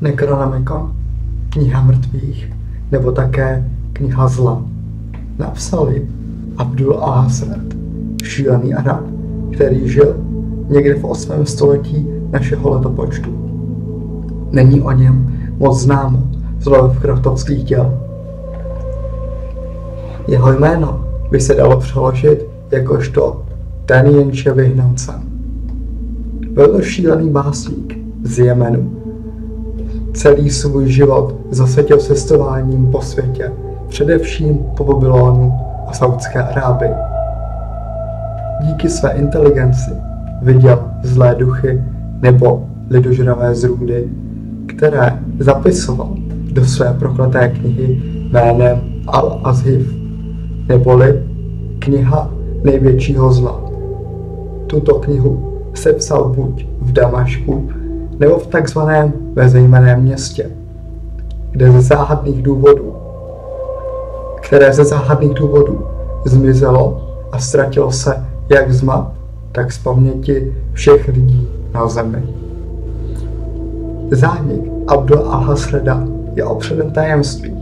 Necronomicon, kniha mrtvých, nebo také kniha zla. Napsal ji Abdul al-Hazred, šílený Arab, který žil někde v 8. století našeho letopočtu. Není o něm moc známo z lovecraftovských děl. Jeho jméno by se dalo přeložit jakožto ten jenže vyhnancem. Byl to šílený básník z Jemenu. Celý svůj život zasvětil cestováním po světě, především po Babylonu a Saudské Arábii. Díky své inteligenci viděl zlé duchy nebo lidožravé zrůdy, které zapisoval do své prokleté knihy jménem Al-Azhif, neboli kniha největšího zla. Tuto knihu sepsal buď v Damašku, nebo v takzvaném bezejmenném městě, které ze záhadných důvodů zmizelo a ztratilo se jak z map, tak z paměti všech lidí na zemi. Zánik Abdul al-Hazreda je opředen tajemství.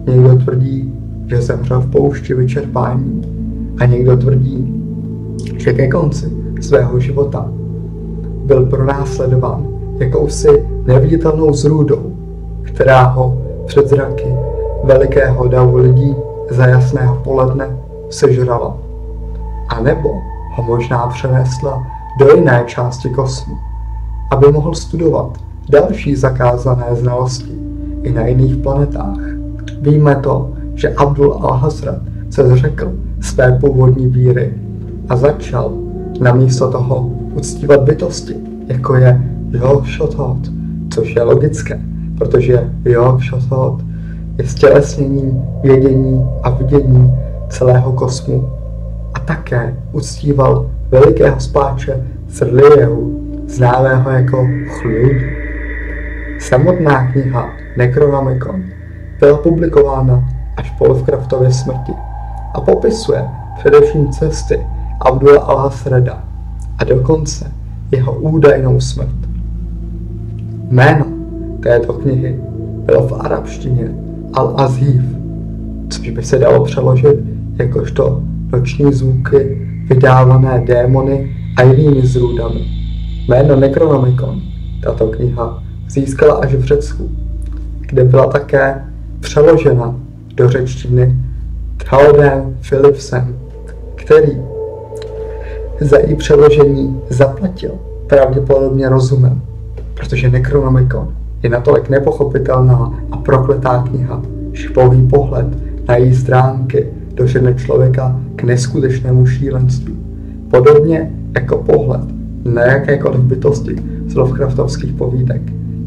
Někdo tvrdí, že zemřel v poušti vyčerpání, a někdo tvrdí, že ke konci svého života byl pronásledován jakousi neviditelnou zrůdou, která ho před zraky velikého davu lidí za jasného poledne sežrala. A nebo ho možná přenesla do jiné části kosmu, aby mohl studovat další zakázané znalosti i na jiných planetách. Víme to, že Abdul al-Hazred se zřekl své původní víry a začal namísto toho uctívat bytosti, jako je Yog-Sothoth, což je logické, protože Yog-Sothoth je stělesněním vědění a vidění celého kosmu, a také uctíval velikého spáče Srliehu, známého jako Chlud. Samotná kniha Necronomicon byla publikována až po Lovecraftově smrti a popisuje především cesty Abdula al-Hazreda a dokonce jeho údajnou smrt. Jméno této knihy bylo v arabštině Al-Azhif, což by se dalo přeložit jakožto noční zvuky vydávané démony a jinými zrůdami. Jméno Necronomicon tato kniha získala až v Řecku, kde byla také přeložena do řečtiny Theodorem Philipsem, který za její přeložení zaplatil pravděpodobně rozumem, protože Necronomicon je natolik nepochopitelná a prokletá kniha, že pouhý pohled na její stránky dožene člověka k neskutečnému šílenství. Podobně jako pohled na jakékoliv bytosti z Lovecraftovských povídek,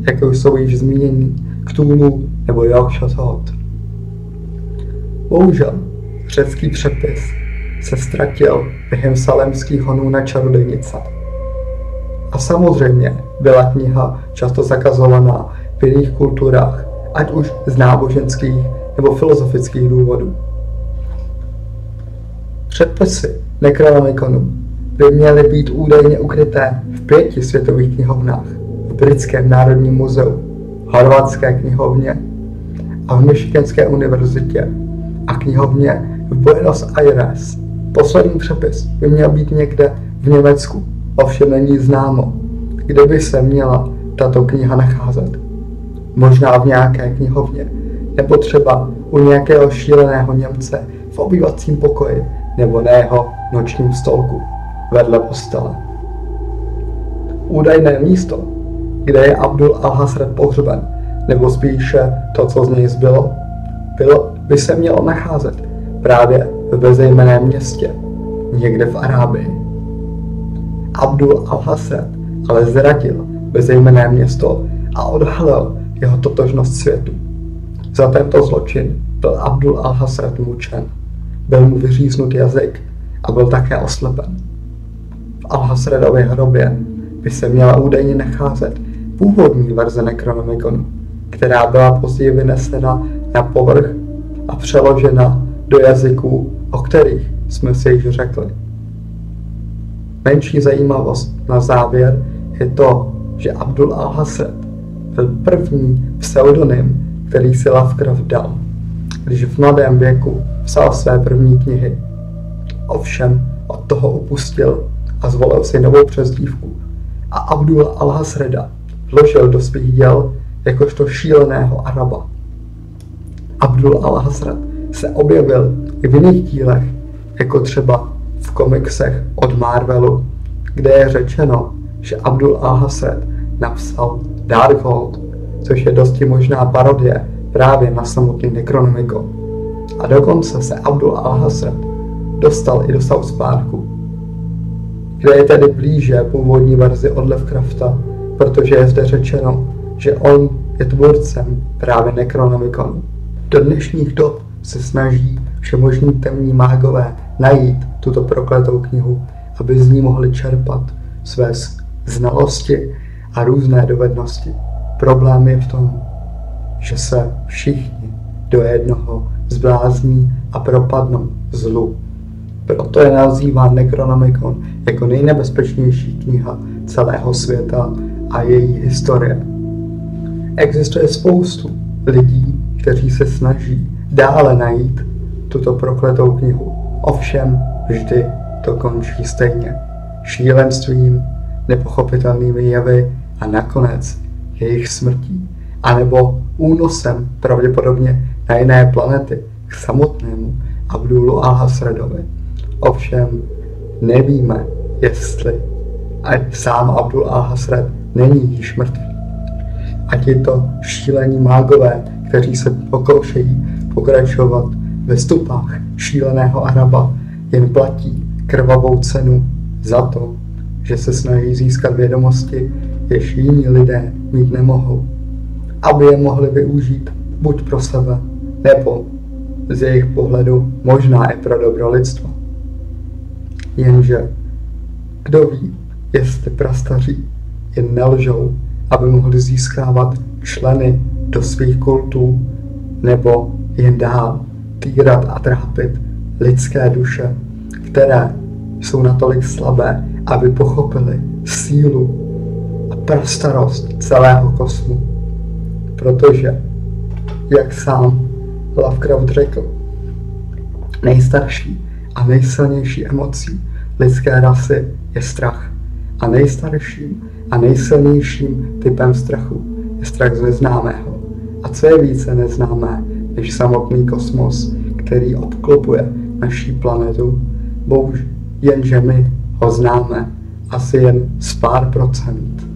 jako jsou již zmínění Cthulhu nebo Yog-Sothoth. Bohužel, řecký přepis se ztratil během salemských honů na čarodějnice. A samozřejmě byla kniha často zakazovaná v jiných kulturách, ať už z náboženských nebo filozofických důvodů. Předpisy Necronomiconu by měly být údajně ukryté v 5 světových knihovnách, v Britském národním muzeu, Harvardské knihovně a v Michiganské univerzitě a knihovně v Buenos Aires. Poslední přepis by měl být někde v Německu, ovšem není známo, kde by se měla tato kniha nacházet. Možná v nějaké knihovně, nebo třeba u nějakého šíleného Němce v obývacím pokoji nebo na jeho nočním stolku vedle postele. Údajné místo, kde je Abdul al-Hazred pohřben, nebo spíše to, co z něj zbylo, by se mělo nacházet právě v bezejmenném městě, někde v Arábii. Abdul al-Hazred ale zradil bezejmenné město a odhalil jeho totožnost světu. Za tento zločin byl Abdul al-Hazred mučen, byl mu vyříznut jazyk a byl také oslepen. V al-Hazredově hrobě by se měla údajně nacházet původní verze Necronomiconu, která byla později vynesena na povrch a přeložena do jazyků, o kterých jsme si již řekli. Menší zajímavost na závěr je to, že Abdul al-Hazred byl první pseudonym, který si Lovecraft dal, když v mladém věku psal své první knihy. Ovšem od toho upustil a zvolil si novou přezdívku a Abdul al-Hazreda vložil do svých děl jakožto šíleného Araba. Abdul al-Hazred se objevil i v jiných dílech, jako třeba v komiksech od Marvelu, kde je řečeno, že Abdul al-Hazred napsal Darkhold, což je dosti možná parodie právě na samotný Necronomicon. A dokonce se Abdul al-Hazred dostal i do South Parku, kde je tedy blíže původní verzi od Lovecrafta, protože je zde řečeno, že on je tvůrcem právě Necronomiconu. Do dnešních dob se snaží všemožní temní mágové najít tuto prokletou knihu, aby z ní mohli čerpat své znalosti a různé dovednosti. Problém je v tom, že se všichni do jednoho zblázní a propadnou zlu. Proto je nazýván Necronomicon jako nejnebezpečnější kniha celého světa a její historie. Existuje spoustu lidí, kteří se snaží dále najít tuto prokletou knihu. Ovšem vždy to končí stejně. Šílenstvím, nepochopitelnými jevy a nakonec jejich smrtí. A nebo únosem pravděpodobně na jiné planety k samotnému Abdulu al-Hazredovi. Ovšem nevíme, jestli sám Abdul al-Hazred není již mrtvý. A tito šílení mágové, kteří se pokoušejí pokračovat ve stopách šíleného Araba, jen platí krvavou cenu za to, že se snaží získat vědomosti, jež jiní lidé mít nemohou, aby je mohli využít buď pro sebe, nebo z jejich pohledu možná i pro dobro lidstva. Jenže kdo ví, jestli prastaří jen nelžou, aby mohli získávat členy do svých kultů, nebo jen dál týrat a trápit lidské duše, které jsou natolik slabé, aby pochopili sílu a prastarost celého kosmu. Protože, jak sám Lovecraft řekl, nejstarší a nejsilnější emocí lidské rasy je strach. A nejstarším a nejsilnějším typem strachu je strach z neznámého. A co je více neznámé než samotný kosmos, který obklopuje naší planetu, bohužel jenže my ho známe asi jen z pár procent.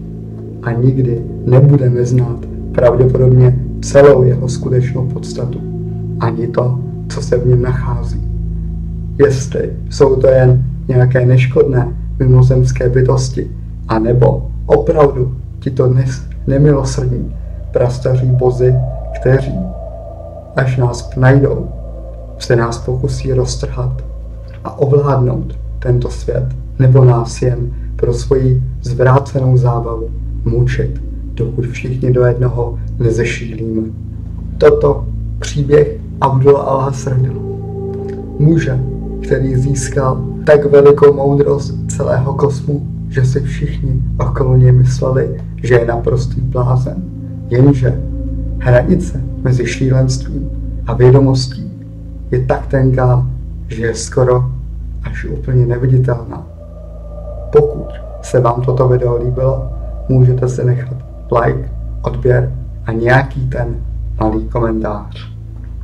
A nikdy nebudeme znát pravděpodobně celou jeho skutečnou podstatu. Ani to, co se v něm nachází. Jestli jsou to jen nějaké neškodné mimozemské bytosti, anebo opravdu tito dnes nemilosrdní prastaří bozi, kteří, až nás najdou, se nás pokusí roztrhat a ovládnout tento svět, nebo nás jen pro svoji zvrácenou zábavu mučit, dokud všichni do jednoho nezešílíme. Toto příběh Abdula al-Hazreda, muže, který získal tak velikou moudrost celého kosmu, že si všichni okolo něj mysleli, že je naprostý blázen. Jenže hranice mezi šílenstvím a vědomostí je tak tenká, že je skoro až úplně neviditelná. Pokud se vám toto video líbilo, můžete si nechat like, odběr a nějaký ten malý komentář.